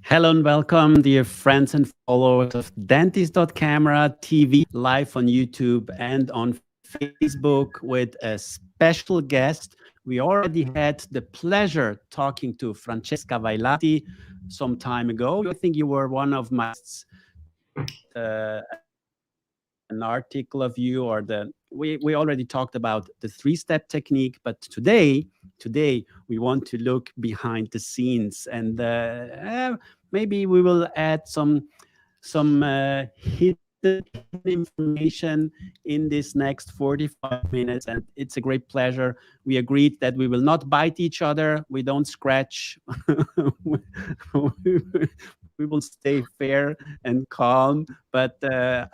Hello and welcome, dear friends and followers of Dentist.camera TV, live on YouTube and on Facebook with a special guest. We already had the pleasure talking to Francesca Vailati some time ago. I think you were one of my guests. We had an article of you, or we already talked about the three-step technique, but today we want to look behind the scenes, and maybe we will add some hidden information in this next 45 minutes. And it's a great pleasure. We agreed that we will not bite each other, we don't scratch. We will stay fair and calm. But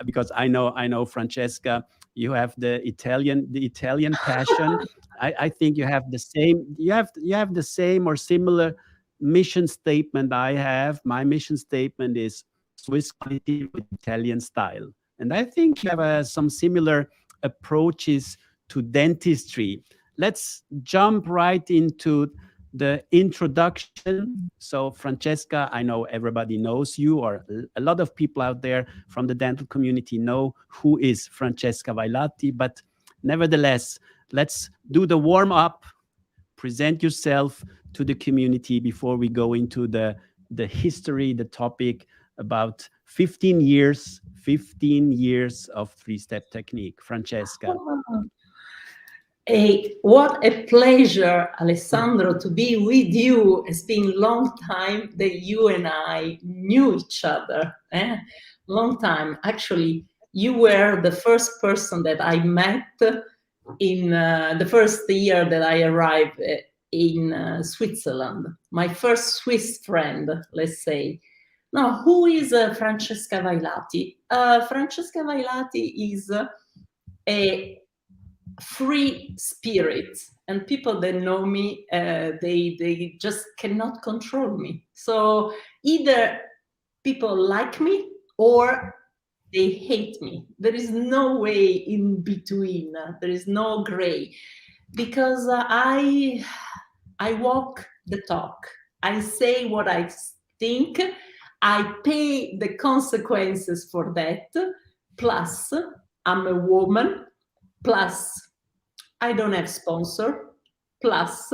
because I know Francesca, you have the Italian passion. I think you have the same. You have the same or similar mission statement I have. My mission statement is Swiss quality with Italian style. And I think you have some similar approaches to dentistry. Let's jump right into the introduction. So, Francesca, I know everybody knows you, or a lot of people out there from the dental community know who is Francesca Vailati. But nevertheless, let's do the warm up. Present yourself to the community before we go into the history, the topic about 15 years of three-step technique. Francesca. What a pleasure, Alessandro, to be with you. It's been a long time that you and I knew each other. Long time. Actually, you were the first person that I met in the first year that I arrived in Switzerland. My first Swiss friend, let's say. Now, who is Francesca Vailati? Francesca Vailati is a free spirit, and people that know me, they just cannot control me. So either people like me or they hate me. There is no way in between. There is no gray, because I walk the talk. I say what I think. I pay the consequences for that. Plus, I'm a woman. Plus, I don't have sponsor. Plus,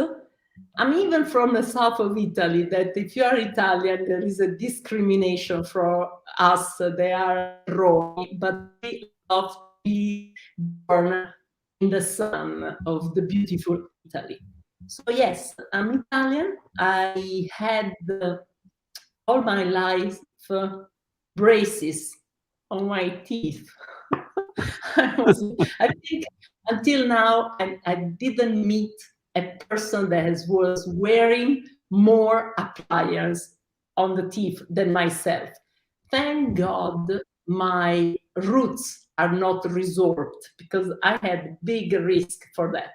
I'm even from the south of Italy, that if you are Italian, there is a discrimination for us. They are wrong, but we love to be born in the sun of the beautiful Italy. So yes, I'm Italian. I had all my life braces on my teeth. I think until now, I didn't meet a person that was wearing more appliance on the teeth than myself. Thank God my roots are not resorbed, because I had big risk for that.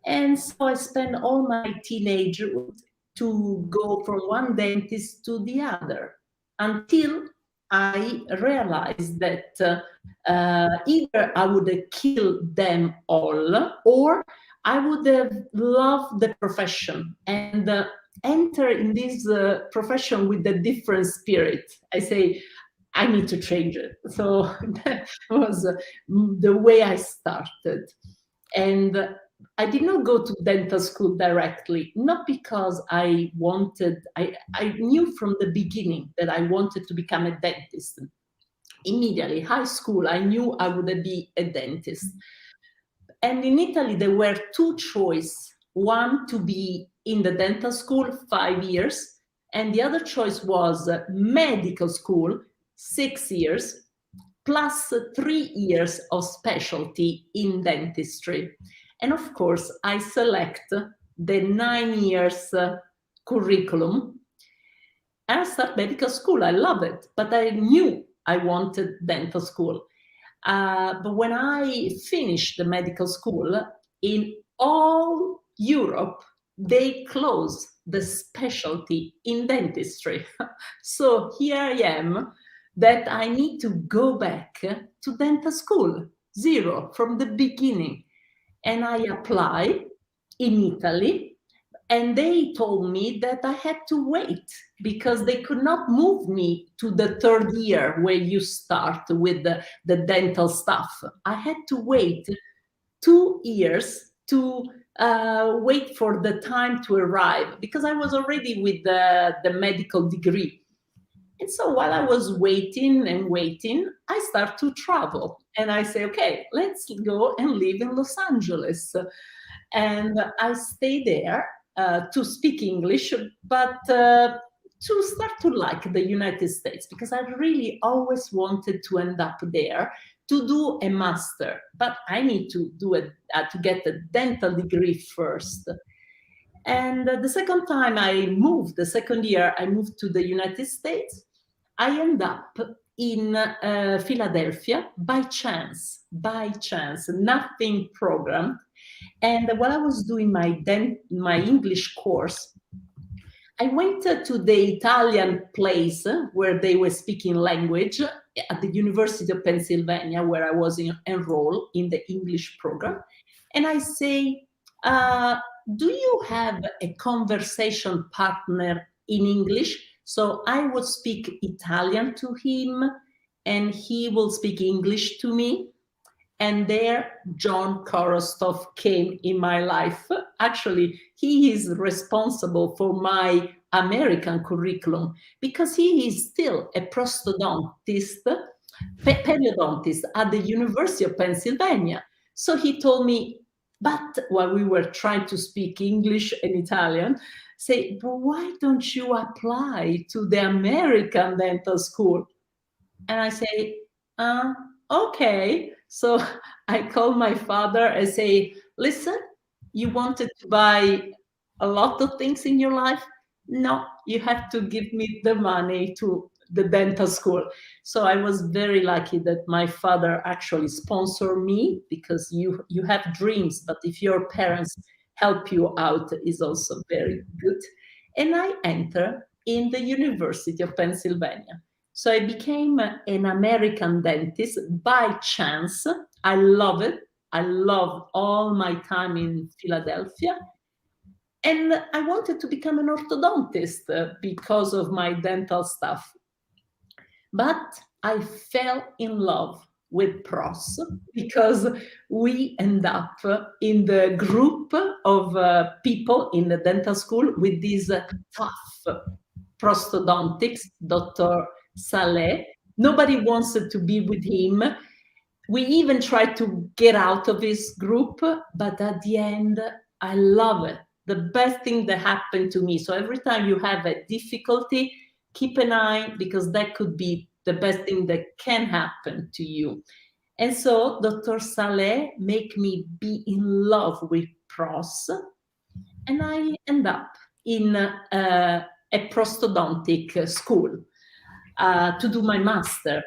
And so I spent all my teenagehood to go from one dentist to the other, until I realized that either I would have killed them all, or I would have loved the profession and enter in this profession with a different spirit. I say, I need to change it. So that was the way I started. And I did not go to dental school directly, not because I knew from the beginning that I wanted to become a dentist. Immediately, high school, I knew I would be a dentist. And in Italy, there were two choices. One, to be in the dental school 5 years, and the other choice was medical school, 6 years, plus 3 years of specialty in dentistry. And of course, I select the 9 years curriculum. And I start medical school. I love it, but I knew I wanted dental school. But when I finished the medical school, in all Europe, they closed the specialty in dentistry. So here I am, that I need to go back to dental school, zero, from the beginning. And I apply in Italy. And they told me that I had to wait because they could not move me to the third year where you start with the dental stuff. I had to wait 2 years to wait for the time to arrive because I was already with the medical degree. And so while I was waiting and waiting, I start to travel. And I say, okay, let's go and live in Los Angeles. And I stay there to speak English, but to start to like the United States, because I really always wanted to end up there to do a master. But I need to do to get a dental degree first. And the second time I moved, the second year I moved to the United States, I end up in Philadelphia by chance, nothing programmed. And while I was doing my English course, I went to the Italian place where they were speaking language at the University of Pennsylvania, where I was enrolled in the English program. And I say, do you have a conversation partner in English? So I would speak Italian to him and he will speak English to me. And there, John Korostov came in my life. Actually, he is responsible for my American curriculum because he is still a prosthodontist, periodontist at the University of Pennsylvania. So he told me, but while we were trying to speak English and Italian, say, but why don't you apply to the American dental school? And I say, okay. So I call my father and say, listen, you wanted to buy a lot of things in your life? No, you have to give me the money to the dental school. So I was very lucky that my father actually sponsored me, because you have dreams, but if your parents help you out is also very good. And I enter in the University of Pennsylvania. So I became an American dentist by chance. I love it. I love all my time in Philadelphia. And I wanted to become an orthodontist because of my dental stuff. But I fell in love with pros because we end up in the group of people in the dental school with these tough prosthodontics, Dr. Saleh. Nobody wants to be with him. We even tried to get out of his group, but at the end, I love it. The best thing that happened to me. So every time you have a difficulty, keep an eye, because that could be the best thing that can happen to you. And so Dr. Saleh make me be in love with pros, and I end up in a prosthodontic school to do my master.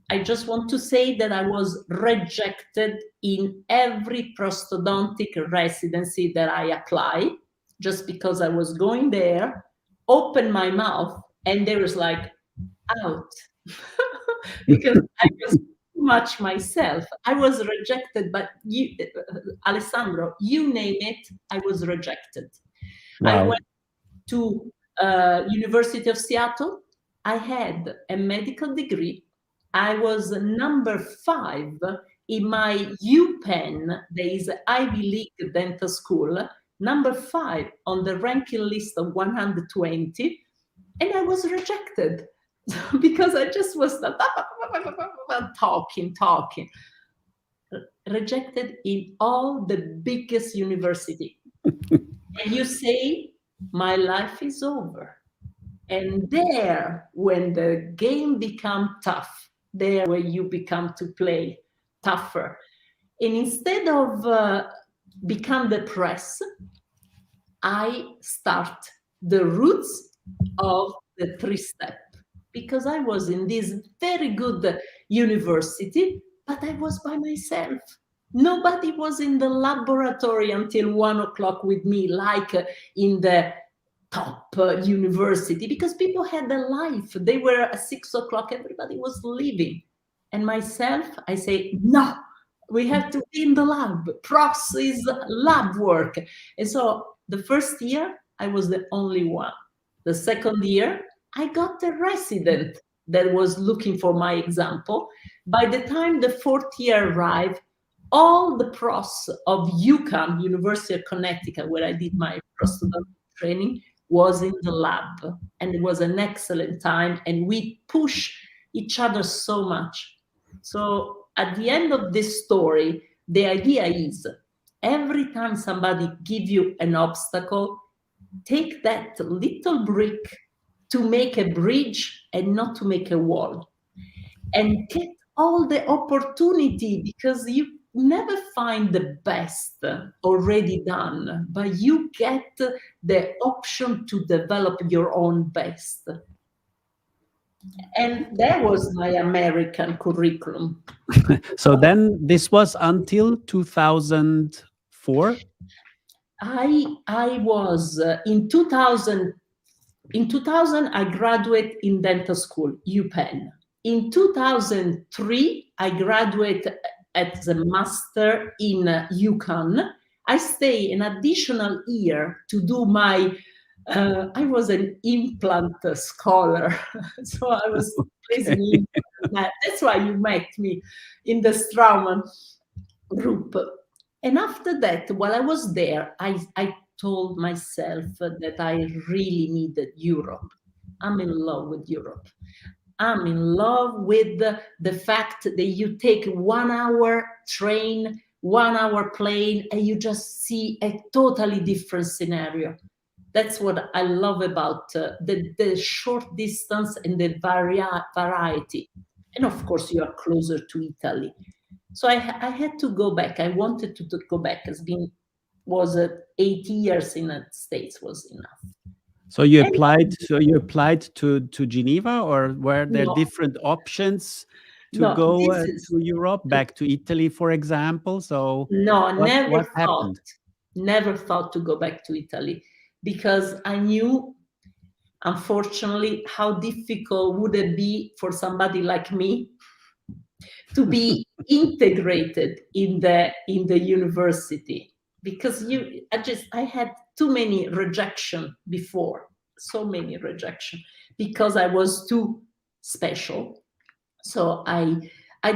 I just want to say that I was rejected in every prosthodontic residency that I applied, just because I was going there, open my mouth, and there was like, out. Because I was too much myself. I was rejected, but you, Alessandro, you name it, I was rejected. Wow. I went to University of Seattle. I had a medical degree. I was number 5 in my UPenn, there is Ivy League dental school, number 5 on the ranking list of 120, and I was rejected because I just was talking. Rejected in all the biggest university. And you say, my life is over. And there, when the game becomes tough, there where you become to play tougher. And instead of become depressed, I start the roots of the 3-step, because I was in this very good university, but I was by myself. Nobody was in the laboratory until 1 o'clock with me, like in the top university, because people had a life. They were at 6 o'clock, everybody was leaving. And myself, I say, no, we have to be in the lab. Pros is lab work. And so the first year, I was the only one. The second year, I got a resident that was looking for my example. By the time the fourth year arrived, all the pros of UCAM, University of Connecticut, where I did my postdoctoral training, was in the lab. And it was an excellent time. And we push each other so much. So at the end of this story, the idea is every time somebody gives you an obstacle, take that little brick to make a bridge and not to make a wall. And get all the opportunity, because you never find the best already done, but you get the option to develop your own best. And that was my American curriculum. So then this was until 2004? I was in 2000. In 2000, I graduated in dental school, UPenn. In 2003, I graduated as a master in UConn. I stay an additional year to do my, I was an implant scholar. So I was placing implant. That's why you met me in the Straumann group. And after that, while I was there, I told myself that I really needed Europe. I'm in love with Europe. I'm in love with the fact that you take 1 hour train, 1 hour plane, and you just see a totally different scenario. That's what I love about the short distance and the variety. And of course, you are closer to Italy. So I had to go back. I wanted to go back. It's been, was 80 years in the States was enough. So you applied. So you applied to Geneva, or were there No. different options to No, go this to Europe, back to Italy, for example? So No, what happened? never thought to go back to Italy, because I knew, unfortunately, how difficult would it be for somebody like me to be integrated in the university, because I had too many rejection before, so many rejection, because I was too special. So I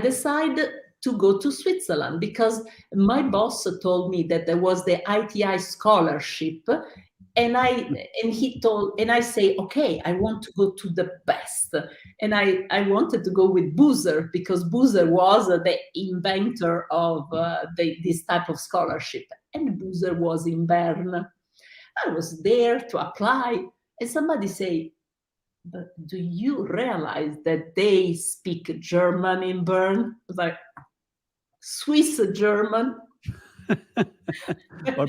decided to go to Switzerland, because my boss told me that there was the ITI scholarship, and I say, okay, I want to go to the best. And I wanted to go with Boozer, because Boozer was the inventor of this type of scholarship. And Boozer was in Bern. I was there to apply, and somebody say, but do you realize that they speak German in Bern? I was like, Swiss German? Or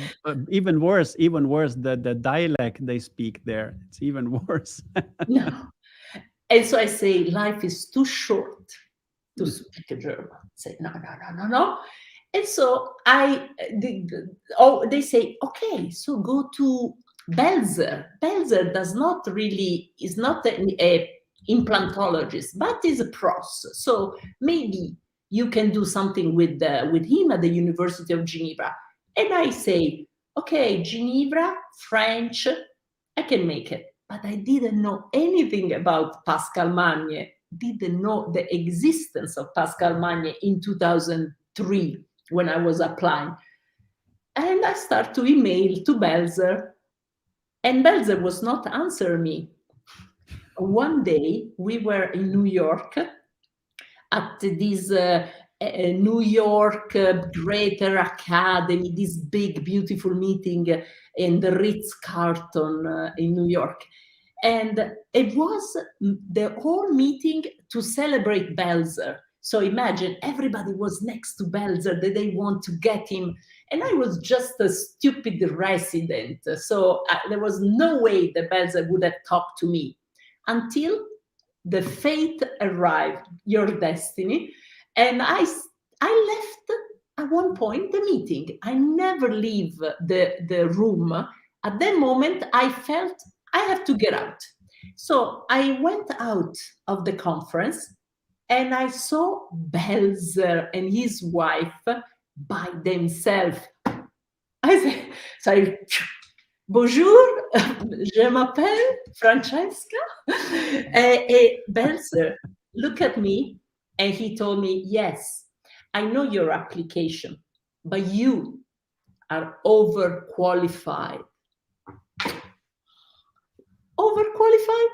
even worse, the dialect they speak there. It's even worse. No. And so I say, life is too short to speak German. I say, no. And so they say, okay, so go to Belzer. Belzer is not a implantologist, but is a pros. So maybe you can do something with him at the University of Geneva. And I say, okay, Geneva, French, I can make it. But I didn't know anything about Pascal Magne, didn't know the existence of Pascal Magne in 2003 when I was applying. And I start to email to Belzer, and Belzer was not answering me. One day we were in New York at this New York Greater Academy, this big, beautiful meeting in the Ritz-Carlton in New York. And it was the whole meeting to celebrate Belzer. So imagine everybody was next to Belzer, that they want to get him. And I was just a stupid resident. So there was no way that Belzer would have talked to me until the fate arrived, your destiny. And I left at one point the meeting. I never leave the room. At that moment, I felt I have to get out. So I went out of the conference and I saw Belzer and his wife by themselves. I said, Bonjour, je m'appelle Francesca. Belzer looked at me and he told me, yes, I know your application, but you are overqualified. Overqualified?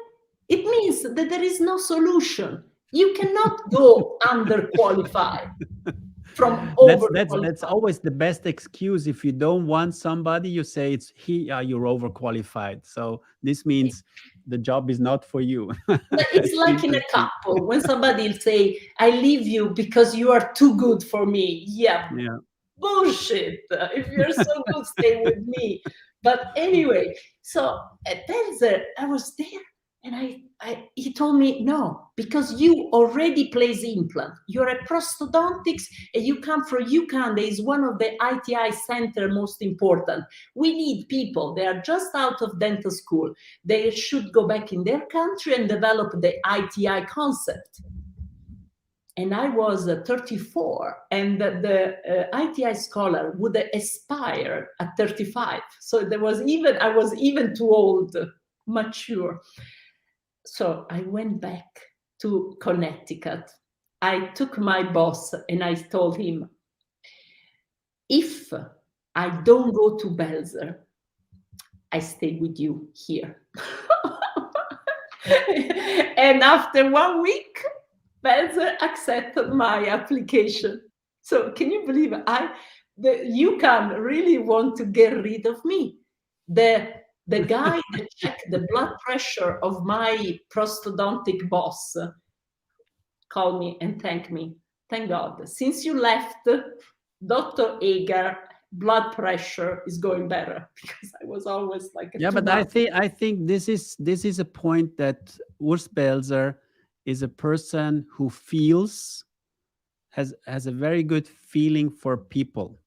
It means that there is no solution. You cannot go underqualified from That's overqualified. always the best excuse. If you don't want somebody, you say you're overqualified. So this means the job is not for you. It's It's like in a interesting. couple when somebody will say, I leave you because you are too good for me. Yeah, Yeah. bullshit. If you're so good, stay with me. But anyway, so I was there and he told me, no, because you already place implant. You're a prosthodontics and you come from UCAN. That is one of the ITI center most important. We need people. They are just out of dental school. They should go back in their country and develop the ITI concept. And I was 34, and the ITI scholar would aspire at 35. So I was even too old, mature. So I went back to Connecticut. I took my boss and I told him, if I don't go to Belzer, I stay with you here. And after 1 week, Belzer accepted my application. So can you believe you can really want to get rid of me? The guy that checked the blood pressure of my prosthodontic boss called me and thanked me. Thank God. Since you left, Dr. Agar blood pressure is going better, because I was always like Yeah, too but much. I think this is a point that Urs Belzer is a person who has a very good feeling for people.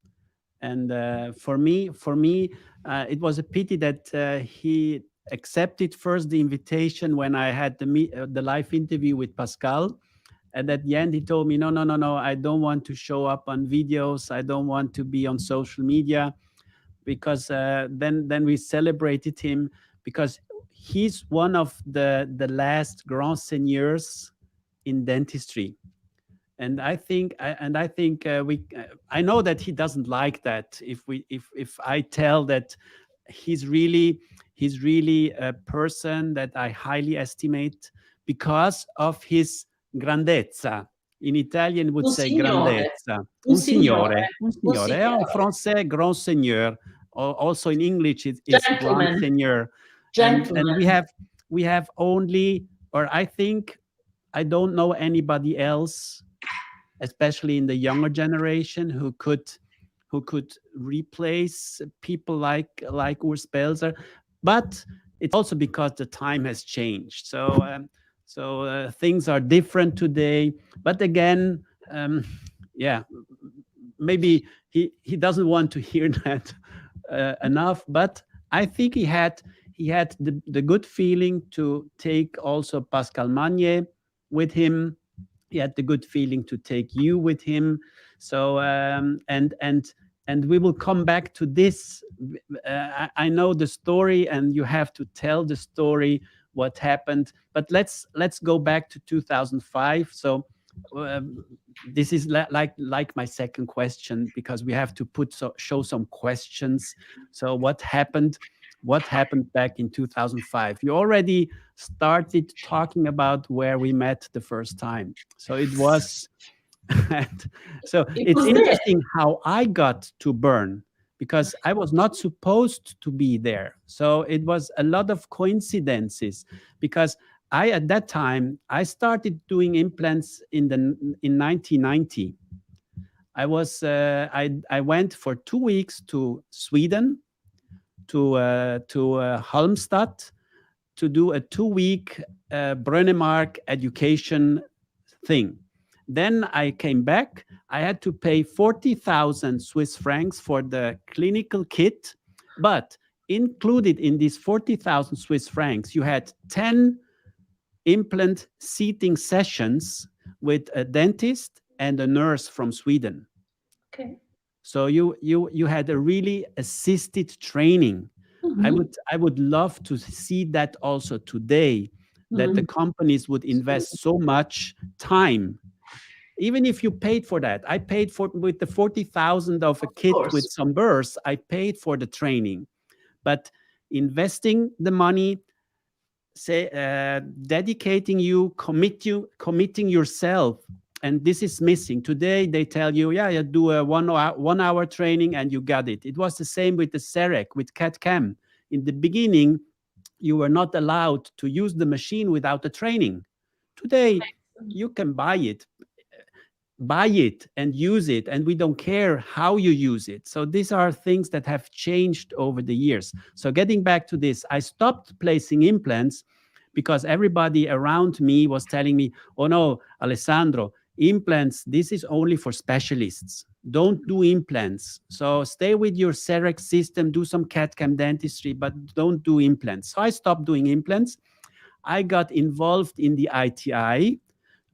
And for me, it was a pity that he accepted first the invitation when I had the live interview with Pascal. And at the end, he told me, no, no, no, no, I don't want to show up on videos. I don't want to be on social media, because then we celebrated him, because he's one of the last grand seigneurs in dentistry. And I think I know that he doesn't like that if I tell that he's really a person that I highly estimate because of his grandezza. In Italian would Un say signore, grandezza. un signore, Un un signore. En signore, français, grand seigneur. Also in English, it is grand gentleman, seigneur. And we gentleman. have only, or I think, I don't know anybody else, especially in the younger generation, who could replace people like Urs Belzer. But it's also because the time has changed. So things are different today. But again, yeah, maybe he doesn't want to hear that enough. But I think he had the good feeling to take also Pascal Magnier with him. He had the good feeling to take you with him. So and we will come back to this. I know the story, and you have to tell the story, what happened. But let's go back to 2005. So um, this is like my second question, because we have to show some questions. So what happened back in 2005? You already started talking about where we met the first time. So it was and so It it's was there. interesting how I got to Bern, because I was not supposed to be there. So it was a lot of coincidences, because at that time I started doing implants in 1990. I went for 2 weeks to Sweden, to Halmstad, to do a 2 week Brönemark education thing. Then I came back. I had to pay 40,000 Swiss francs for the clinical kit, but included in these 40,000 Swiss francs, you had 10 implant seating sessions with a dentist and a nurse from Sweden. Okay. So you had a really assisted training. I would love to see that also today, that the Mhm. companies would invest so much time. Even if you paid for that, I paid for with the 40,000 of a Of kit with course. some bursts, I paid for the training. But investing the money, say, dedicating committing yourself, and this is missing today. They tell you, yeah, you do a 1 hour training and you got it. It was the same with the CEREC, with CAD CAM. In the beginning, you were not allowed to use the machine without the training. Today, you can buy it and use it, and we don't care how you use it. So these are things that have changed over the years. So getting back to this, I stopped placing implants because everybody around me was telling me, oh no, Alessandro, implants, this is only for specialists. Don't do implants. So stay with your CEREC system, do some CAD CAM dentistry, but don't do implants. So I stopped doing implants. I got involved in the ITI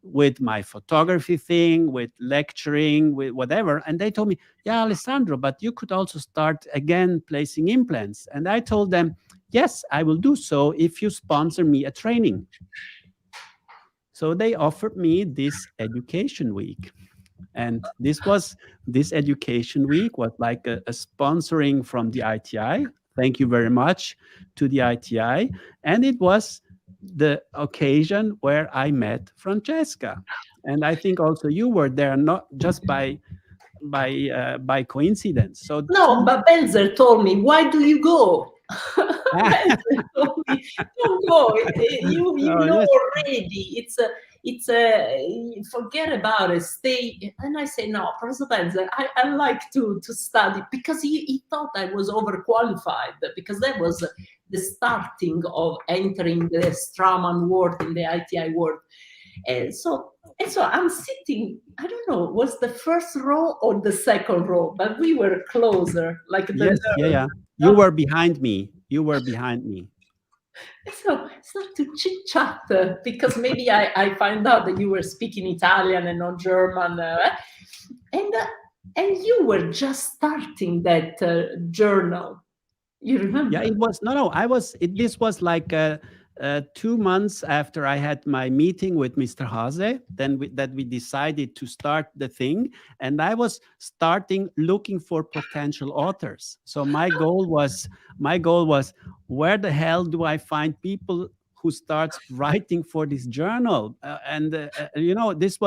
with my photography thing, with lecturing, with whatever. And they told me, yeah, Alessandro, but you could also start again placing implants. And I told them, yes, I will do so if you sponsor me a training. So they offered me this education week. And this education week was like a sponsoring from the ITI. Thank you very much to the ITI. And it was the occasion where I met Francesca. And I think also you were there, not just by coincidence. So No, two. but Benzer told me, "Why do you go?" Benzer told me, "Don't go. You Oh, know yes, already. It's a forget about it. Stay." And I say, "No, Professor Benzer, I like to study because he thought I was overqualified because that was the starting of entering the Straumann world in the ITI world." And so I'm sitting, I don't know, was the first row or the second row, but we were closer, like the yes, yeah, nerds. yeah. You were behind me. You were behind me. So start to chit chat because maybe I find out that you were speaking Italian and not German, and uh, and you were just starting that journal. You Yeah, remember? it was no. This was like 2 months after I had my meeting with Mr. Hase. Then that we decided to start the thing, and I was starting looking for potential authors. So my goal was, where the hell do I find people who starts writing for this journal? This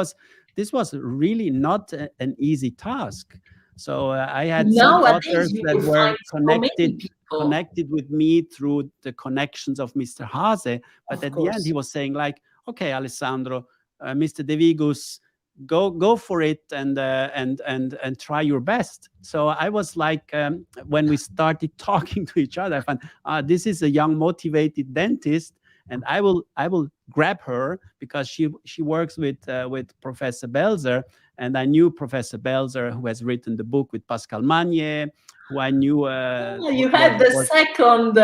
was really not an easy task. So I had some Nowadays, authors you that will find were so many people, connected with me through the connections of Mr. Hase. But of at the end, he course. was saying like, "Okay, Alessandro, Mr. De Vigus, go for it and try your best." So I was like, when we started talking to each other, I found this is a young, motivated dentist, and I will grab her because she works with Professor Belzer, and I knew Professor Belzer, who has written the book with Pascal Magnier, who I knew Oh, you had the was second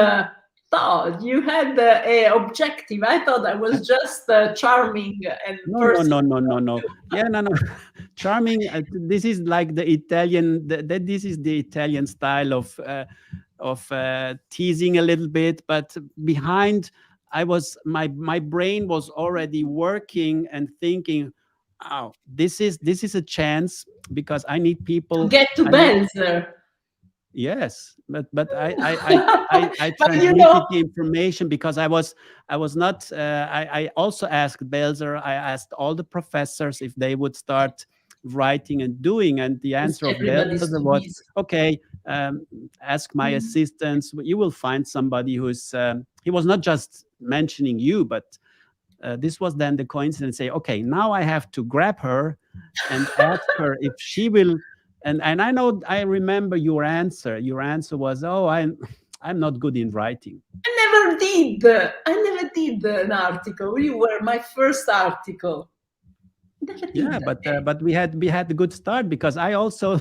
thought. You had the objective. I thought I was just charming and no, no, person. no, no, no, no. Yeah, no, no. Charming. This is like the Italian. This is the Italian style of teasing a little bit, but behind, my brain was already working and thinking, "Oh, this is a chance because I need To people. get to I need." Benzer. Yes, but I But transmitted the information because I was not. I also asked Belzer. I asked all the professors if they would start writing and doing, and the answer of everybody's Belzer too was, busy. "Okay, ask my Mm. assistants. You will find somebody who's." He was not just mentioning you, but this was then the coincidence. Say, "Okay, now I have to grab her and ask her if she will." And I remember your answer. Your answer was, "Oh, I'm not good in writing." I never did an article. You were my first article. Never Yeah, did that. but we had a good start because I also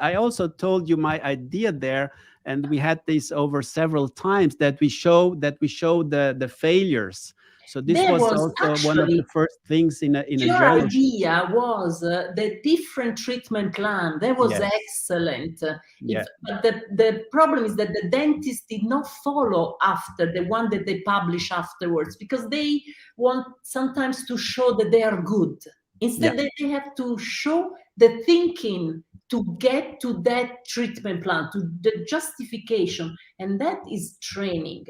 I also told you my idea there, and we had this over several times that we show the failures. So this There was was also one of the actually, first things in a your journal. idea was the different treatment plan. That was Yes, excellent. yeah, But the problem is that the dentist did not follow after the one that they publish afterwards, because they want sometimes to show that they are good. yeah. Instead, they have to show the thinking to get to that treatment plan, to the justification, and that is training.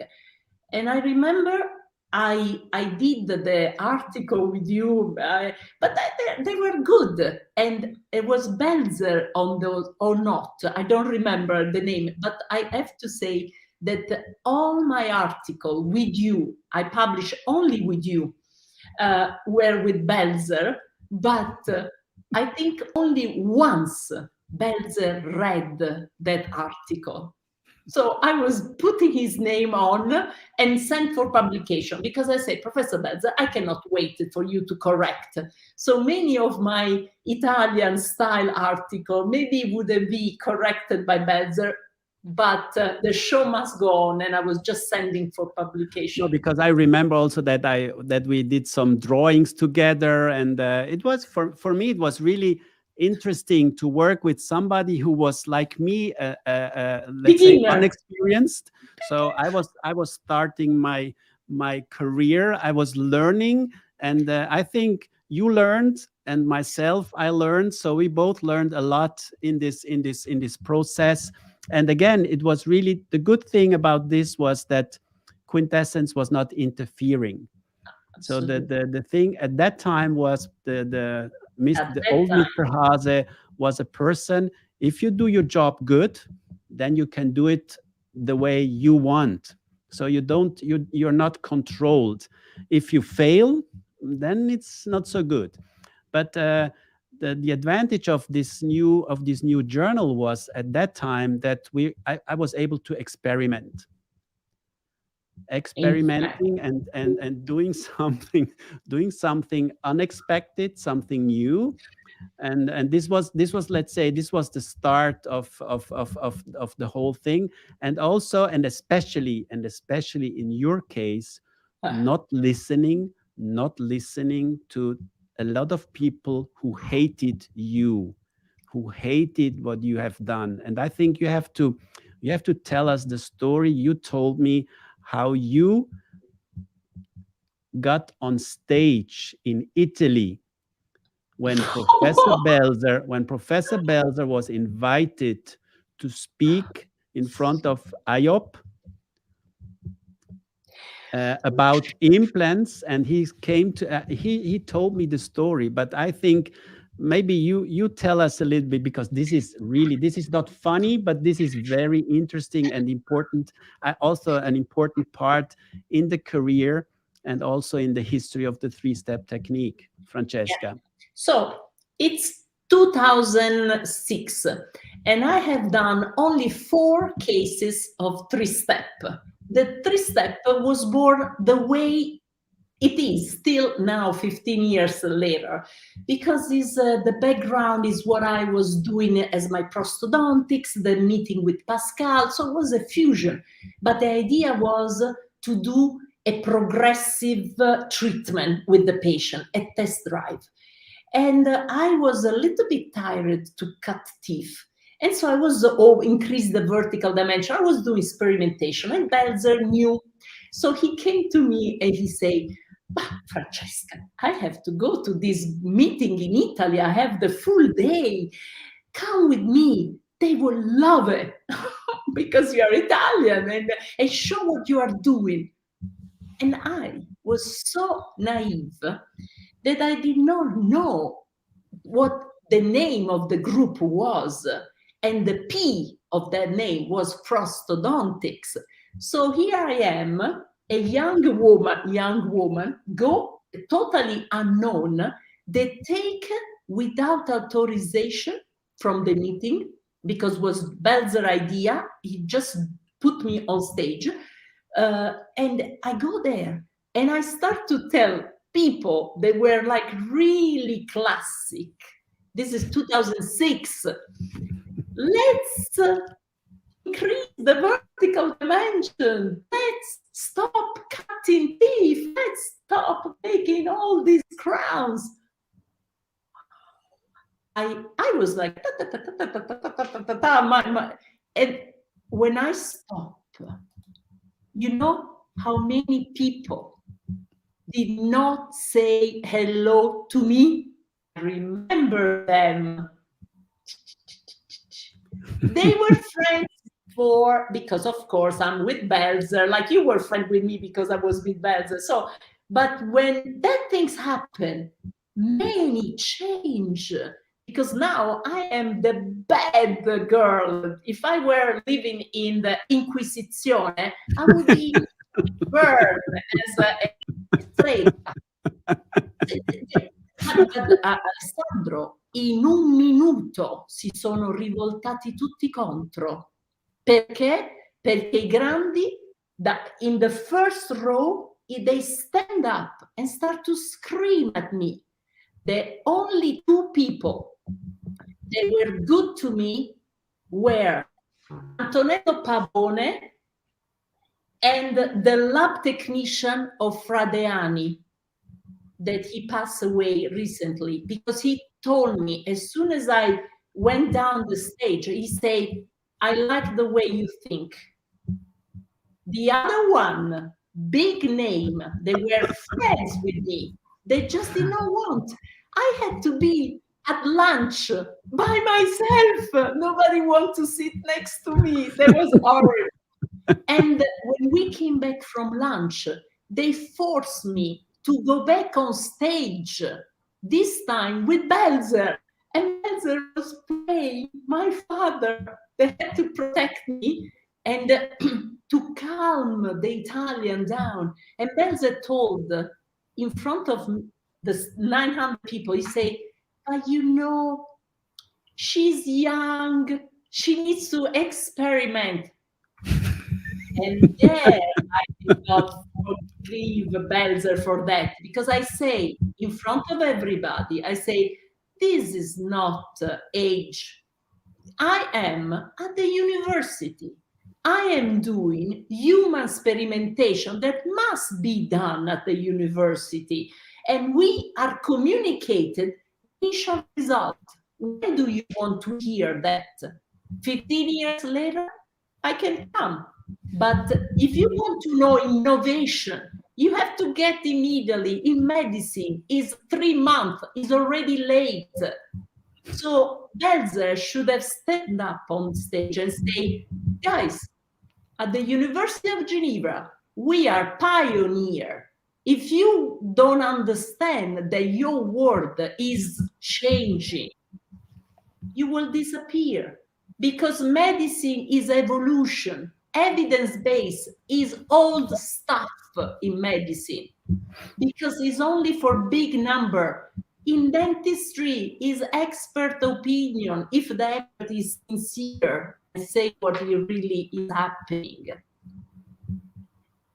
And I remember I did the article with you, but they were good, and it was Belzer on those or not. I don't remember the name, but I have to say that all my article with you, I publish only with you, were with Belzer, but I think only once Belzer read that article. So I was putting his name on and sent for publication, because I said, Professor Belzer, I cannot wait for you to correct. So many of my Italian style article maybe would be corrected by Belzer, but the show must go on, and I was just sending for publication. No, because I remember also that we did some drawings together, and it was for me it was really interesting to work with somebody who was like me, let's say Beginner. unexperienced. So I was starting my career. I was learning, and I think you learned, and myself I learned. So we both learned a lot in this process. And again, it was really the good thing about this was that Quintessence was not interfering. So Absolutely. the thing at that time was the At the that old time. Mr. Hase was a person. If you do your job good, then you can do it the way you want. So you're not controlled. If you fail, then it's not so good. But the advantage of this new journal was at that time that I was able to In fact, experimenting and doing something unexpected, something new. And this was, let's say, this was the start of the whole thing. And also, and especially in your case, not listening to a lot of people who hated you, who hated what you have done. And I think you have to tell us the story you told me, how you got on stage in Italy when Professor Belzer was invited to speak in front of IOP about implants, and he told me the story. But I think maybe you tell us a little bit, because this is not funny, but this is very interesting and important. Also an important part in the career and also in the history of the three-step technique, Francesca. so it's 2006, and I have done only 4 cases of 3-step. The 3-step was born the way it is still now, 15 years later, because the background is what I was doing as my prosthodontics, the meeting with Pascal. So it was a fusion. But the idea was to do a progressive treatment with the patient, a test drive. And I was a little bit tired to cut teeth. And so I was increase the vertical dimension. I was doing experimentation, and Belzer knew. So he came to me and he said, Francesca, I have to go to this meeting in Italy. I have the full day. Come with me. They will love it because you are Italian, and show what you are doing. And I was so naive that I did not know what the name of the group was. And the P of that name was prosthodontics. So here I am, a young woman, go totally unknown. They take without authorization from the meeting, because it was Belzer's idea. He just put me on stage. And I go there and I start to tell people that were like really classic. This is 2006. Let's increase the vertical dimension. Let's stop cutting teeth. Let's stop making all these crowns. I was like, and when I stop, you know how many people did not say hello to me? I remember them. They were friends before, because of course I'm with Belzer, like you were friend with me because I was with Belzer. So, but when that things happen, many change. Because now I am the bad girl. If I were living in the Inquisizione, I would be burned as a slave. Alessandro, in un minuto si sono rivoltati tutti contro. Perché? Perché i grandi, in the first row, they stand up and start to scream at me. The only two people that were good to me were Antonello Pavone and the lab technician of Fradeani, that he passed away recently, because he told me as soon as I went down the stage, he said, I like the way you think. The other one, big name, they were friends with me. They just did not want. I had to be at lunch by myself. Nobody wanted to sit next to me. That was horrible. And when we came back from lunch, they forced me to go back on stage, this time with Belzer. And Belzer was playing my father. They had to protect me and to calm the Italian down. And Belzer told, in front of the 900 people, he said, but you know, she's young, she needs to experiment. And there I did not forgive Belzer for that, because I say in front of everybody, I say, this is not age. I am at the university. I am doing human experimentation that must be done at the university. And we are communicated initial result. When do you want to hear that? 15 years later, I can come. But if you want to know innovation, you have to get immediately. In medicine, is 3 months, is already late. So Belzer should have stepped up on stage and say, guys, at the University of Geneva, we are pioneer. If you don't understand that your world is changing, you will disappear, because medicine is evolution. Evidence-based is old stuff in medicine, because it's only for big number. In dentistry is expert opinion, if the expert is sincere and say what really is happening.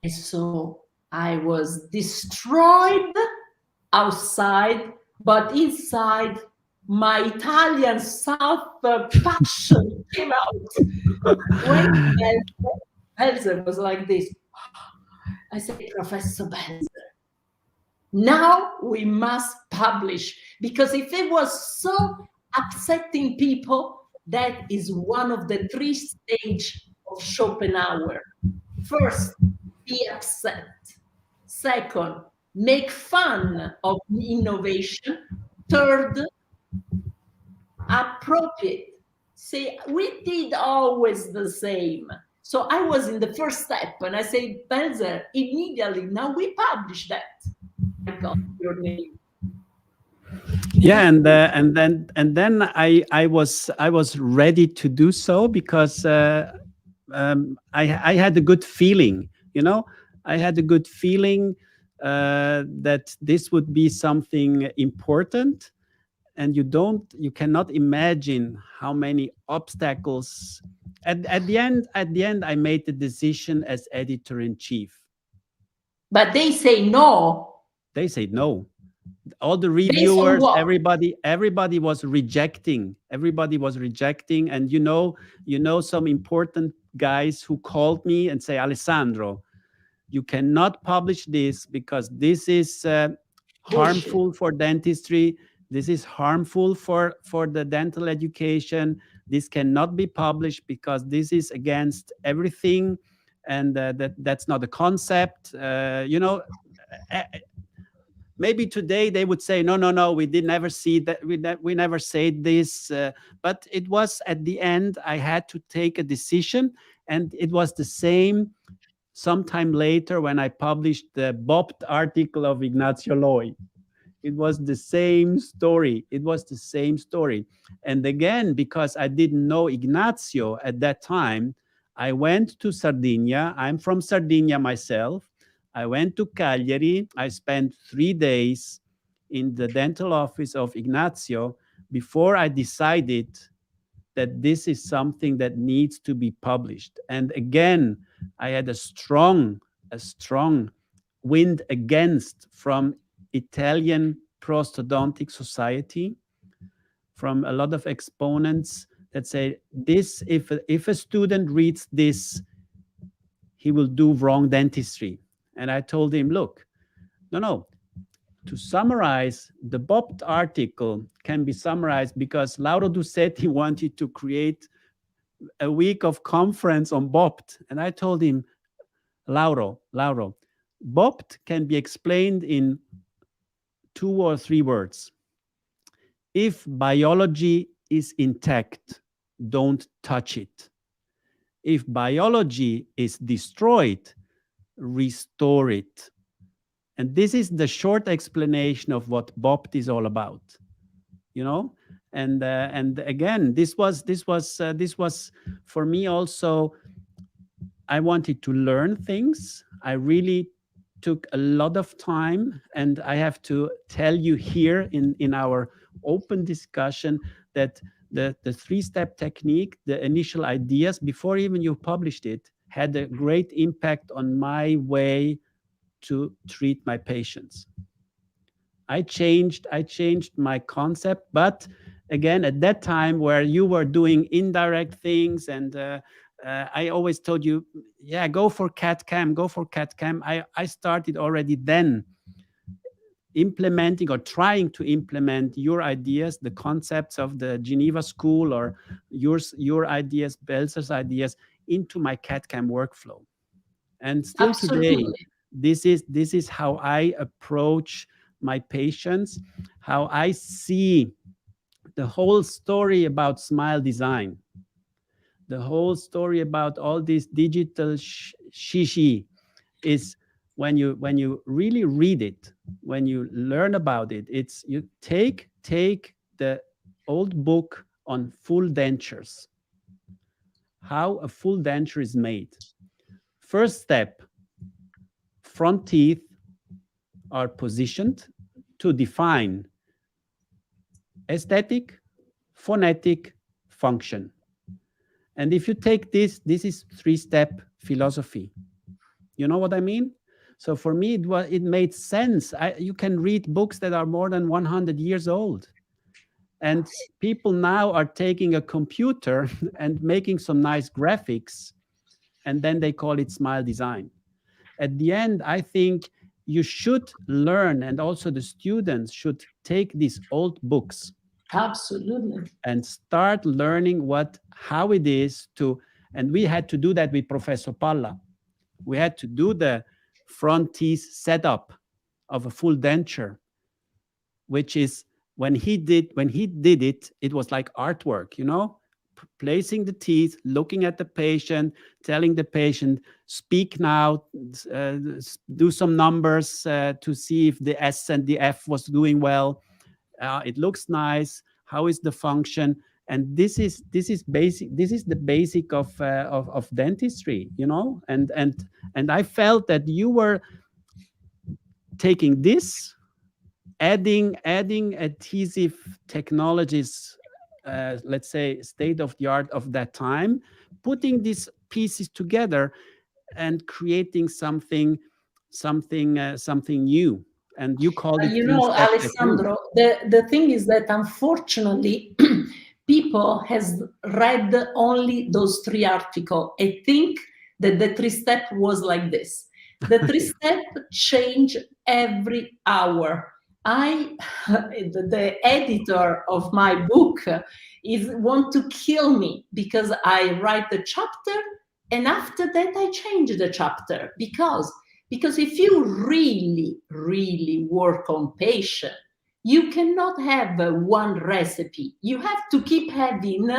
And so I was destroyed outside, but inside my Italian South passion came out. When Belzer was like this, I said, Professor Belzer, now we must publish, because if it was so upsetting people, that is one of the 3 stages of Schopenhauer. First, be upset. Second, make fun of innovation. Third, appropriate. Say, we did always the same. So I was in the first step, and I say, Belzer, immediately, now we publish that. I got your name. Yeah, and then I was ready to do so, because I had a good feeling, you know. I had a good feeling that this would be something important, and you cannot imagine how many obstacles. At the end, I made the decision as editor-in-chief. But they say no. They said no. All the reviewers, everybody was rejecting. Everybody was rejecting, and you know, some important guys who called me and say, Alessandro, you cannot publish this because this is Bullshit. harmful for dentistry. This is harmful for the dental education. This cannot be published because this is against everything, and that's not a concept. Uh, Maybe today they would say, no, no, no, we did never see that, we never said this. But it was at the end, I had to take a decision, and it was the same sometime later when I published the Bobt article of Ignazio Loi. It was the same story. It was the same story. And again, because I didn't know Ignazio at that time, I went to Sardinia. I'm from Sardinia myself. I went to Cagliari. I spent 3 days in the dental office of Ignazio before I decided that this is something that needs to be published. And again, I had a strong wind against from Italian Prosthodontic Society, from a lot of exponents that say this, if a student reads this, he will do wrong dentistry. And I told him, look, no, no, to summarize, the Bobt article can be summarized because Lauro Dussetti wanted to create a week of conference on Bobt. And I told him, Lauro, Bobt can be explained in 2 or 3 words. If biology is intact, don't touch it. If biology is destroyed, restore it. And this is the short explanation of what Bobt is all about, you know. And again, this was for me also. I wanted to learn things. I really took a lot of time, and I have to tell you here in our open discussion that the 3-step technique, the initial ideas before even you published it, had a great impact on my way to treat my patients. I changed my concept, but again, at that time where you were doing indirect things, and I always told you, yeah, go for CAD-CAM. I started already then implementing or trying to implement your ideas, the concepts of the Geneva School, or your ideas, Belzer's ideas, into my CAD-CAM workflow. And still today, Absolutely. this is how I approach my patients, how I see the whole story about smile design, the whole story about all this digital shishi is when you really read it, when you learn about it, it's you take the old book on full dentures, how a full denture is made. First step, front teeth are positioned to define aesthetic, phonetic, function. And if you take this is 3-step philosophy. You know what I mean? So for me, it made sense. You can read books that are more than 100 years old. And people now are taking a computer and making some nice graphics, and then they call it smile design. At the end, I think you should learn, and also the students should take these old books Absolutely. and start learning how it is to, and we had to do that with Professor Palla. We had to do the front teeth setup of a full denture, which is when he did it, it was like artwork, you know, placing the teeth, looking at the patient, telling the patient, speak now, do some numbers to see if the S and the F was doing well. It looks nice. How is the function? And this is basic. This is the basic of dentistry, you know. And I felt that you were taking this, adding adhesive technologies, let's say state of the art of that time, putting these pieces together and creating something new. And you called it You know, three-step technique. Alessandro, the thing is that unfortunately, people has read only those 3 articles. I think that the 3-step was like this. The 3-step change every hour. The editor of my book is want to kill me because I write the chapter and after that I change the chapter because if you really work on patience, you cannot have one recipe. You have to keep having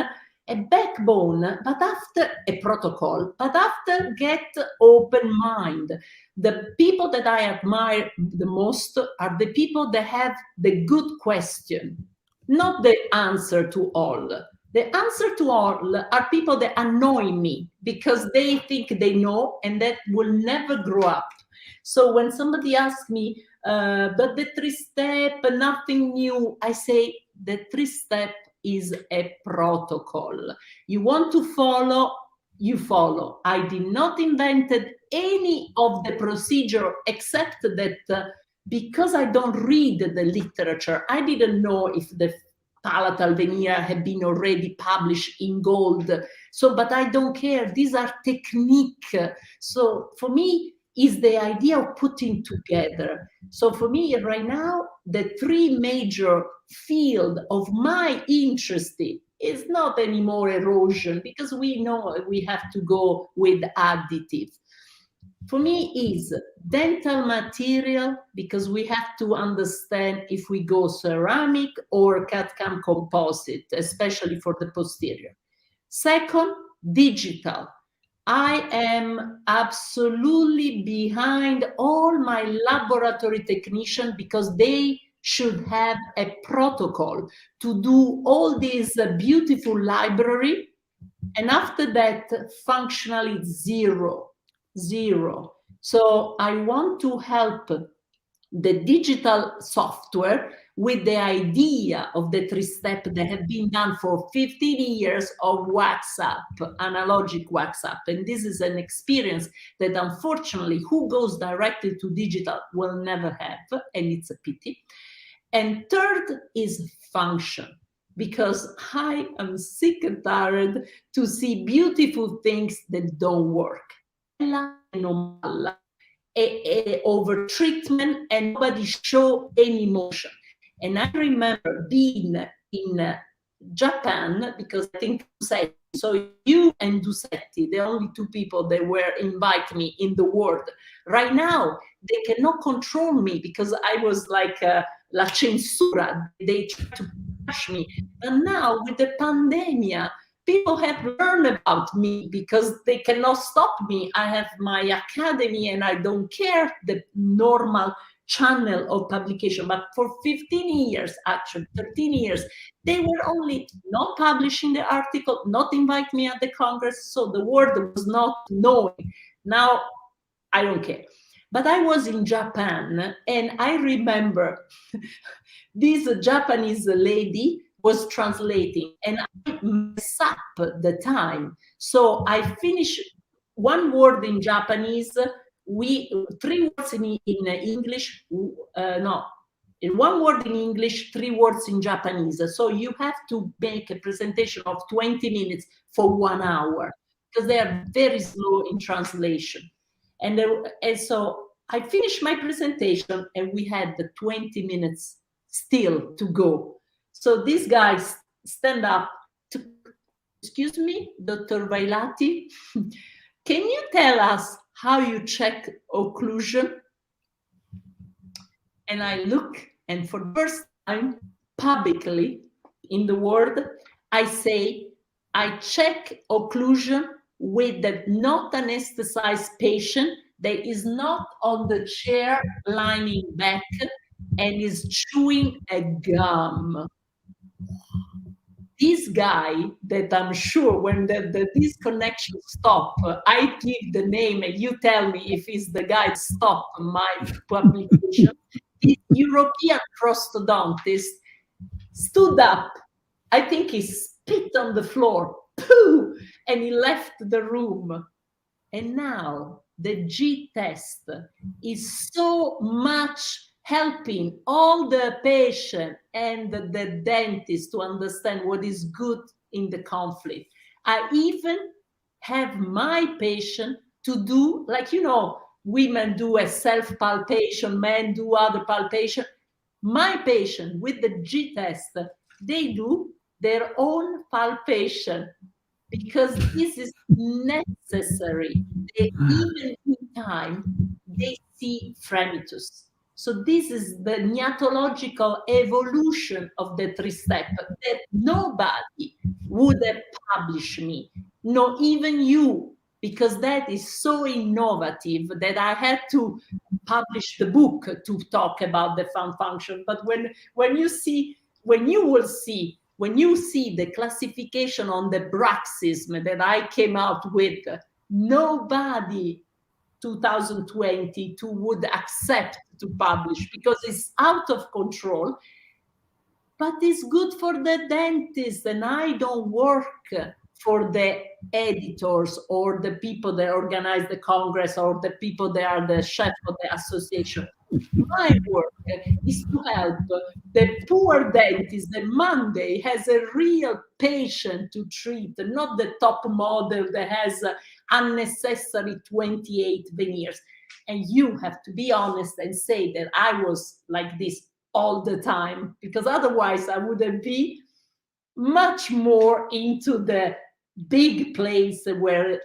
a backbone, but after a protocol, but after get open mind. The people that I admire the most are the people that have the good question, not the answer to all. The answer to all are people that annoy me because they think they know and that will never grow up. So when somebody asks me, but the 3-step, nothing new, I say the 3-step is a protocol. You want to follow, you follow. I did not invent any of the procedure except that because I don't read the literature, I didn't know if the palatal veneer had been already published in gold. So, but I don't care. These are technique. So for me, is the idea of putting together. So for me right now, the 3 major field of my interest is not anymore erosion because we know we have to go with additive. For me is dental material because we have to understand if we go ceramic or CAD-CAM composite, especially for the posterior. Second, digital. I am absolutely behind all my laboratory technicians because they should have a protocol to do all this beautiful library. And after that, functionally zero. So I want to help the digital software with the idea of the 3-step that have been done for 15 years of WhatsApp, analogic WhatsApp. And this is an experience that unfortunately who goes directly to digital will never have, and it's a pity. And third is function, because I am sick and tired to see beautiful things that don't work. Over treatment and nobody show any emotion. And I remember being in Japan because I think so you and Dusetti, the only 2 people that were invite me in the world. Right now, they cannot control me because I was like la censura. They try to push me. And now with the pandemia, people have learned about me because they cannot stop me. I have my academy and I don't care the normal channel of publication. But for 15 years, actually 13 years, they were only not publishing the article, not invite me at the Congress. So the world was not knowing. Now, I don't care. But I was in Japan and I remember this Japanese lady was translating and I messed up the time. So I finished 1 word in Japanese, 3 words in English, in 1 word in English, 3 words in Japanese. So you have to make a presentation of 20 minutes for 1 hour because they are very slow in translation. And so I finished my presentation and we had the 20 minutes still to go. So these guys stand up to, excuse me, Dr. Vailati, can you tell us how you check occlusion? And I look, and for the first time, publicly in the world, I say, I check occlusion with the not anesthetized patient that is not on the chair lying back and is chewing a gum. This guy that I'm sure when the disconnection stop, I give the name and you tell me if it's the guy that stopped my publication. This European prosthodontist stood up. I think he spit on the floor, pooh, and he left the room. And now the G test is so much helping all the patient and the dentist to understand what is good in the conflict. I even have my patient to do, like, women do a self palpation, men do other palpation. My patient with the G test, they do their own palpation because this is necessary. Even in time, they see fremitus. So this is the neatological evolution of the three steps that nobody would have published me, not even you, because that is so innovative that I had to publish the book to talk about the fun function. But when you see the classification on the bruxism that I came out with, nobody 2022 would accept to publish because it's out of control, but it's good for the dentist, and I don't work for the editors or the people that organize the Congress or the people that are the chef of the association. My work is to help the poor dentist that Monday has a real patient to treat, not the top model that has unnecessary 28 veneers. And you have to be honest and say that I was like this all the time, because otherwise I wouldn't be much more into the big place where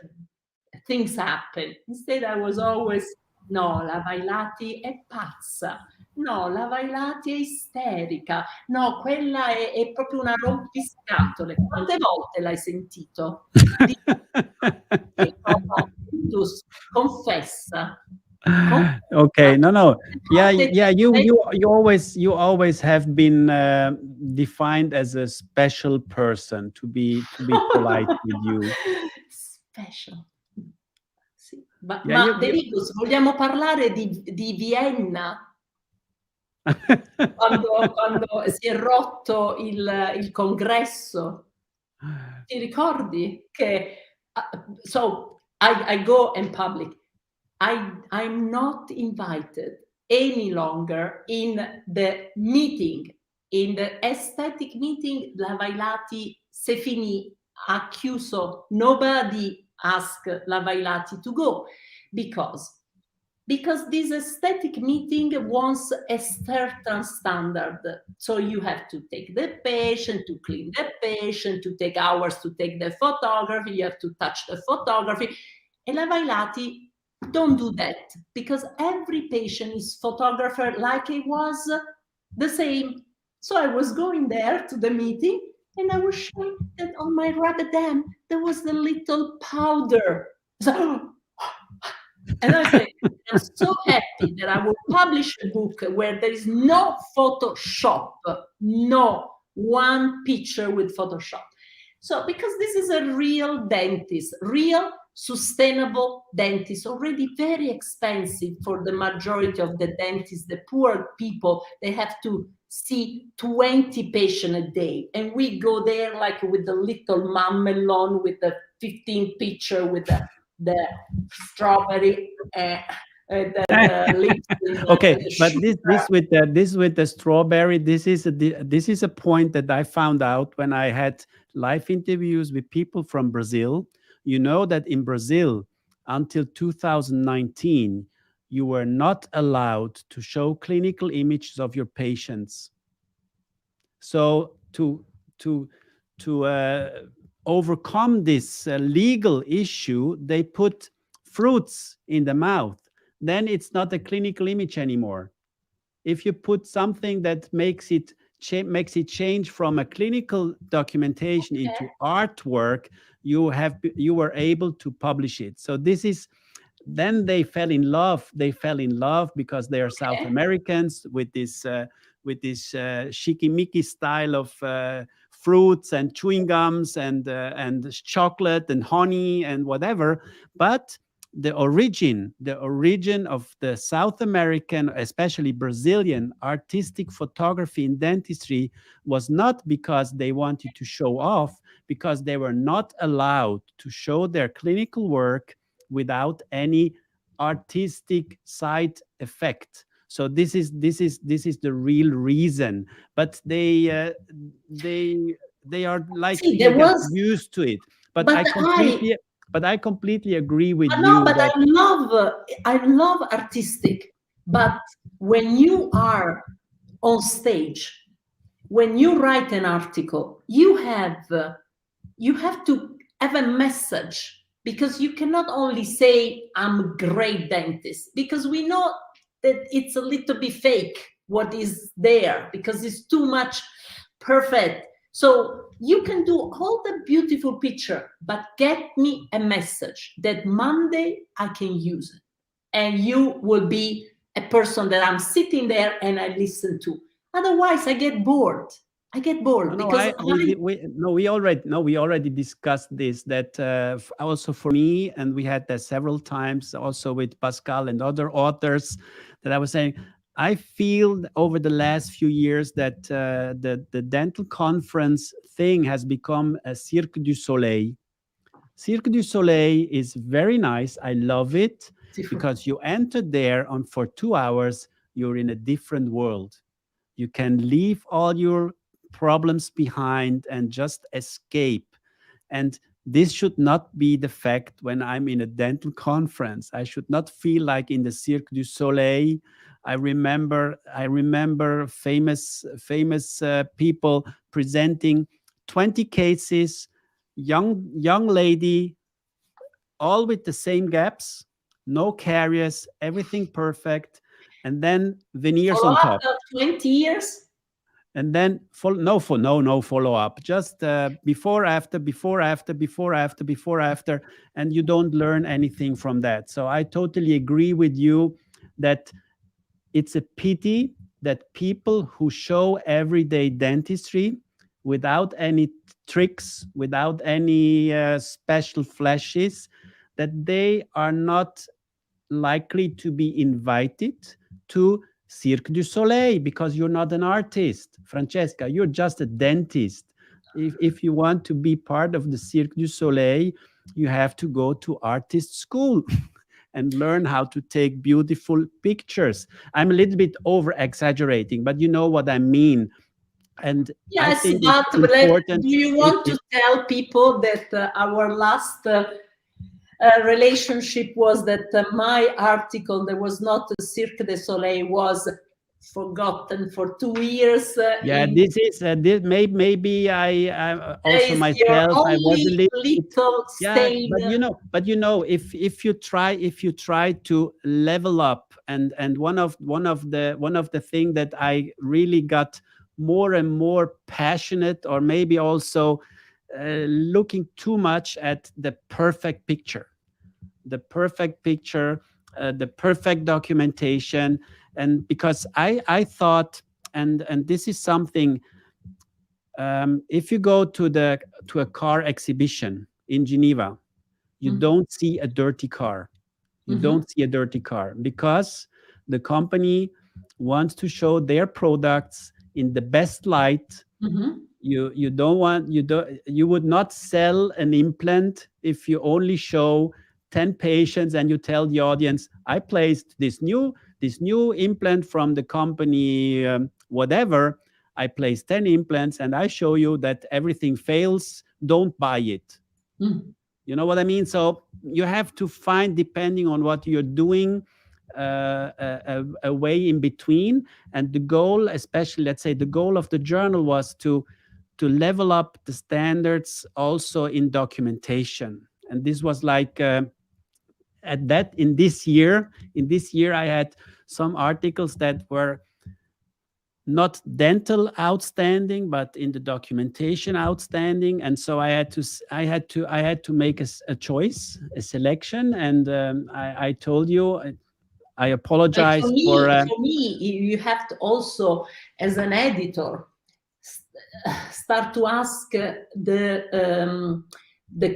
things happen. Instead, I was always, no, la Vailati è pazza, no, la Vailati è isterica, no, quella è proprio una rompiscatole. Quante volte l'hai sentito? Confessa. Okay, no, yeah, you always have been defined as a special person, to be polite with you. Special. Sì. Ma Yeah, Deligus, vogliamo parlare di Vienna? Quando si è rotto il congresso, ti ricordi che so I go in public, I'm not invited any longer in the meeting, in the aesthetic meeting. La Vailati c'est fini, ha chiuso, nobody asked La Vailati to go because this aesthetic meeting wants a certain standard. So you have to take the patient, to clean the patient, to take hours to take the photography, you have to touch the photography. And La Vailati don't do that, because every patient is photographer like it was the same. So I was going there to the meeting and I was showing that on my rubber dam there was the little powder. So, and I say, I'm so happy that I will publish a book where there is no Photoshop, no one picture with Photoshop. So, because this is a real dentist, real sustainable dentist, already very expensive for the majority of the dentists, the poor people, they have to see 20 patients a day. And we go there like with the little mamelon, with the 15 picture, with the strawberry, the lips. Okay, but this with the strawberry, this is a point that I found out when I had live interviews with people from Brazil. You know that in Brazil, until 2019, you were not allowed to show clinical images of your patients. So to overcome this legal issue, they put fruits in the mouth. Then it's not a clinical image anymore. If you put something that makes it change from a clinical documentation into artwork, you were able to publish it. So this is, then they fell in love. They fell in love because they are South Americans with this shikimiki style of fruits and chewing gums and chocolate and honey and whatever. But the origin of the South American, especially Brazilian artistic photography in dentistry was not because they wanted to show off, because they were not allowed to show their clinical work without any artistic side effect. So this is the real reason. But they are like See, you there get was, used to it. But but I I, completely but I completely agree with no, you but that I love artistic. But when you are on stage, when you write an article, you have to have a message, because you cannot only say I'm a great dentist, because we know that it's a little bit fake what is there, because it's too much perfect. So you can do all the beautiful picture, but get me a message that Monday I can use it, and you will be a person that I'm sitting there and I listen to. Otherwise I get bored. I get no, bored no, because I we I, did we no we already discussed this, that also for me, and we had that several times also with Pascal and other authors, that I was saying I feel over the last few years that the dental conference thing has become a Cirque du Soleil. Cirque du Soleil is very nice. I love it different. because you enter there and for 2 hours you're in a different world. You can leave all your problems behind and just escape. And this should not be the fact when I'm in a dental conference. I should not feel like in the Cirque du Soleil. I remember famous people presenting 20 cases, young lady, all with the same gaps, no caries, everything perfect, and then veneers Follow on up top. of 20 years. And then no follow up, just before after, before after, before after, before after, and you don't learn anything from that. So I totally agree with you that it's a pity that people who show everyday dentistry without any tricks, without any special flashes, that they are not likely to be invited to Cirque du Soleil, because you're not an artist. Francesca, you're just a dentist. If you want to be part of the Cirque du Soleil, you have to go to artist school and learn how to take beautiful pictures. I'm a little bit over exaggerating, but you know what I mean. And I Yes, think it's but important. do you want to tell people that our last relationship was that my article, there was not a Cirque du Soleil, was forgotten for 2 years. Yeah, this is maybe I There also is your myself I was a only little bit. little Yeah, stain. but if you try to level up, and one of the thing that I really got more and more passionate, or maybe also looking too much at the perfect picture, the perfect documentation. And because I thought, and this is something, if you go to a car exhibition in Geneva, you Mhm, don't see a dirty car. You mhm, don't see a dirty car because the company wants to show their products in the best light. mhm, You would not sell an implant if you only show 10 patients and you tell the audience, I placed this new implant from the company, whatever. I placed 10 implants and I show you that everything fails, don't buy it. mhm. You know what I mean? So you have to find, depending on what you're doing, a way in between. And the goal, especially, let's say, the goal of the journal was to level up the standards also in documentation. And this was like at that in this year I had some articles that were not dental outstanding, but in the documentation outstanding. And so I had to make a choice, a selection. And I told you, I Like apologize for for me, you have to also, as an editor, start to ask the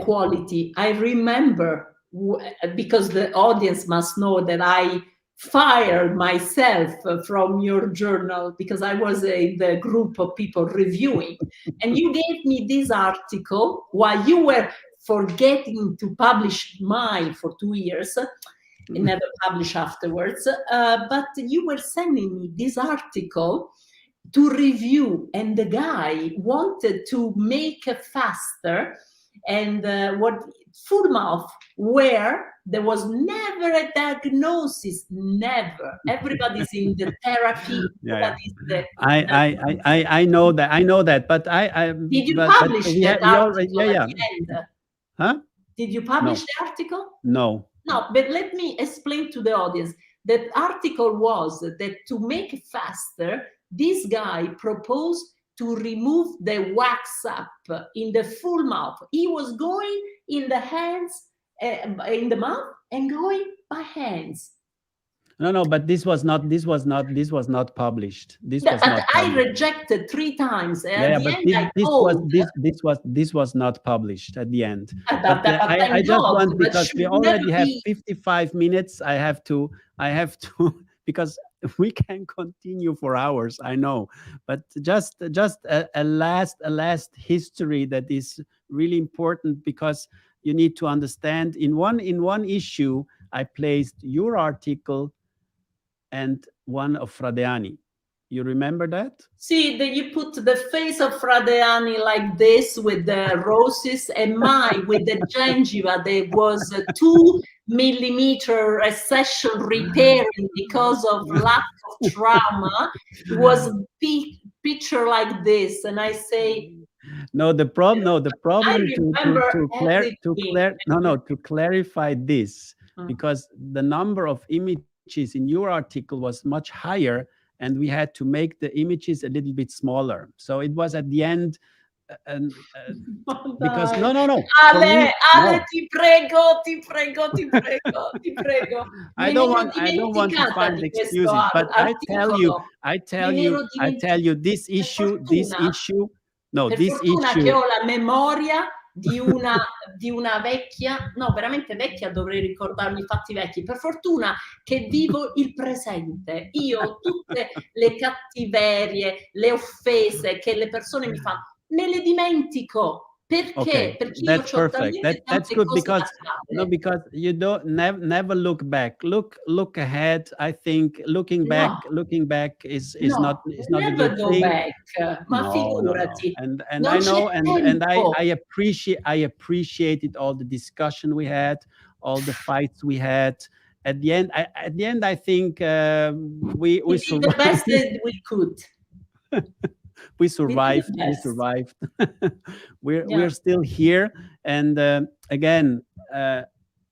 quality. I remember, because the audience must know that I fired myself from your journal because I was in the group of people reviewing, and you gave me this article while you were forgetting to publish mine for 2 years. never published afterwards. But you were sending me this article to review, and the guy wanted to make a faster and what full mouth, where there was never a diagnosis, never. Everybody's in the therapy. Yeah. The, I know that. I know that. But did you but publish that we already, article yeah, at the end? Huh? Did you publish the article? No. No, but let me explain to the audience. That article was that to make it faster, this guy proposed to remove the wax up in the full mouth. He was going in the hands, in the mouth, and going by hands. No, but this was not published. This was not published. I rejected 3 times. Yeah, but this was not published at the end. But I just want, because we already have 55 minutes. I have to because we can continue for hours. I know, but just a last history that is really important, because you need to understand in one issue I placed your article and one of Fradiani. You remember that? See, that you put the face of Fradiani like this with the roses, and mine with the gingiva. There was a 2 millimeter recession repairing because of lack of trauma. It was a picture like this, and I say, the problem to clarify this, because the number of images in your article was much higher, and we had to make the images a little bit smaller. So it was at the end, because no. Ale, ti prego. I don't want to find excuses, but I tell you, this issue. No, per this fortuna issue. che ho la memoria di una vecchia, no, veramente vecchia, dovrei ricordarmi i fatti vecchi. Per fortuna che vivo il presente. Io tutte le cattiverie, le offese che le persone mi fanno, me le dimentico. Perché? Okay, perché that's io ho perfect. talmente That's tante good, cose because da fare. because you don't never look back. Look ahead. I think looking back is not a never good go thing. back. Ma figurati. And Non I know, c'è and tempo. I appreciated all the discussion we had, all the fights we had. At the end, I think we did the best that we could. We survived. We're still here, and again,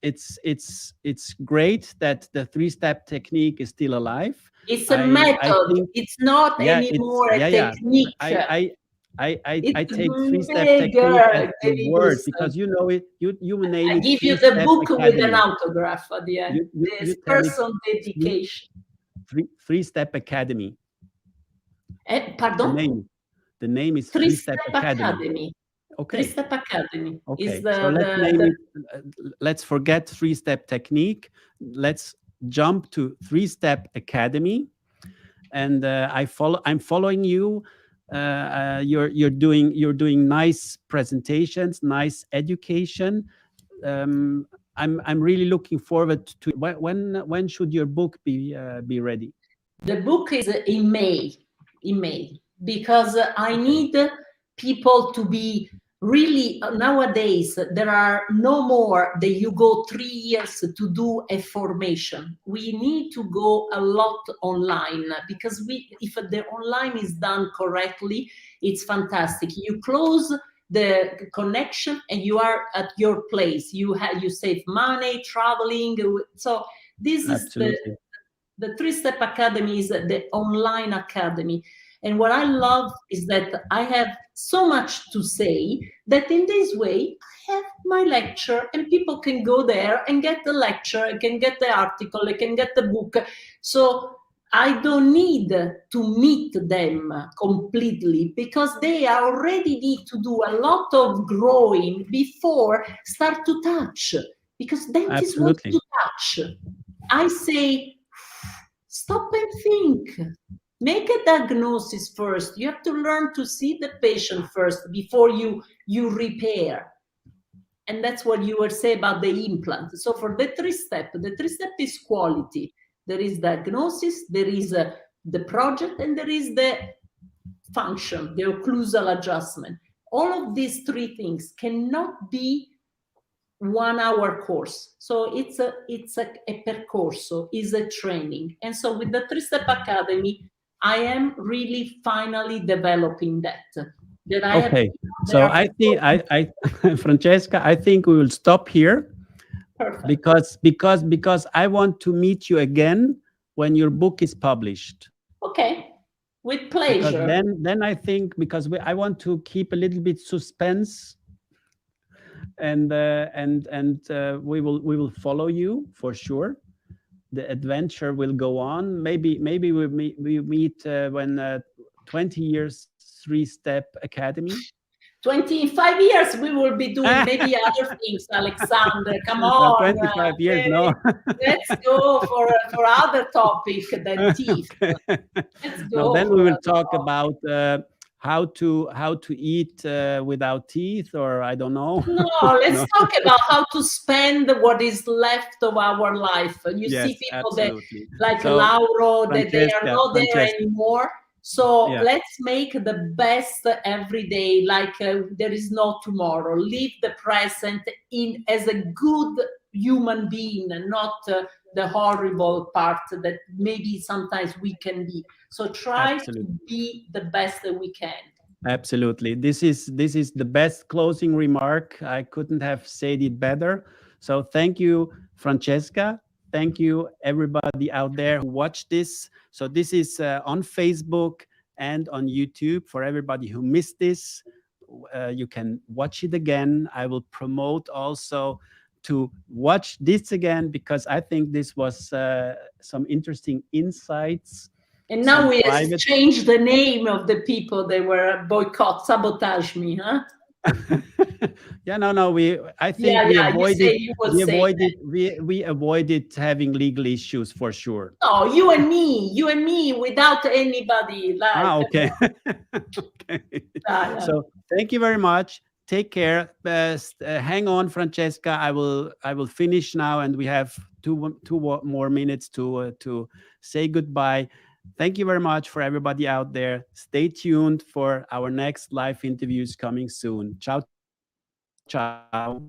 it's great that the 3-step technique is still alive. It's a method. It's not anymore a technique. I take 3-step technique as the word, because you know it. You name it. I give you the book with an autograph at the end. This person dedication. 3-step Academy. Pardon? The name is 3-step Academy. Okay. 3-step Academy. Okay. So let's name it. Let's forget 3-step technique. Let's jump to 3-step Academy. And I'm following you. You're doing nice presentations, nice education. I'm really looking forward to when should your book be ready? The book is in May, because I need people to be really, nowadays there are no more that you go 3 years to do a formation. We need to go a lot online, because if the online is done correctly, it's fantastic. You close the connection and you are at your place. You save money traveling. So this Absolutely. is the 3-step Academy is the online academy. And what I love is that I have so much to say that in this way, I have my lecture and people can go there and get the lecture, can get the article, they can get the book. So I don't need to meet them completely, because they already need to do a lot of growing before start to touch, because dentists want to touch. I say, stop and think. Make a diagnosis first. You have to learn to see the patient first before you repair. And that's what you were saying about the implant. So for the three step is quality. There is diagnosis, there is the project, and there is the function, the occlusal adjustment. All of these three things cannot be 1 hour course. So it's a percorso, is a training. And so with the three-step academy, I am really finally developing that. That I have. Okay. So I think Francesca, I think we will stop here. Perfect. Because I want to meet you again when your book is published. Okay. With Because pleasure. then I think, because I want to keep a little bit suspense, and we will follow you for sure. The adventure will go on. Maybe we meet when 20 years 3-step academy. 25 years we will be doing maybe other things, Alexander. Come on. 25 years, no. Let's go for other topic than teeth. Okay. Let's go. No, then we will talk about how to eat without teeth, or I don't know. No, let's talk about how to spend what is left of our life. You see people absolutely. that, like Lauro, that they are not there anymore. So let's make the best every day, like there is no tomorrow. Live the present as a good human being, and not the horrible part that maybe sometimes we can be. So try to be the best that we can. Absolutely. This is the best closing remark. I couldn't have said it better. So thank you, Francesca. Thank you, everybody out there who watched this. So this is on Facebook and on YouTube. For everybody who missed this, you can watch it again. I will promote also to watch this again, because I think this was some interesting insights. And now we have changed the name of the people that were sabotage me, huh? No. I think we avoided having legal issues for sure. No, you and me, without anybody. Okay. Okay. So thank you very much. Take care. Hang on, Francesca. I will finish now, and we have two more minutes to say goodbye. Thank you very much for everybody out there. Stay tuned for our next live interviews coming soon. Ciao, ciao.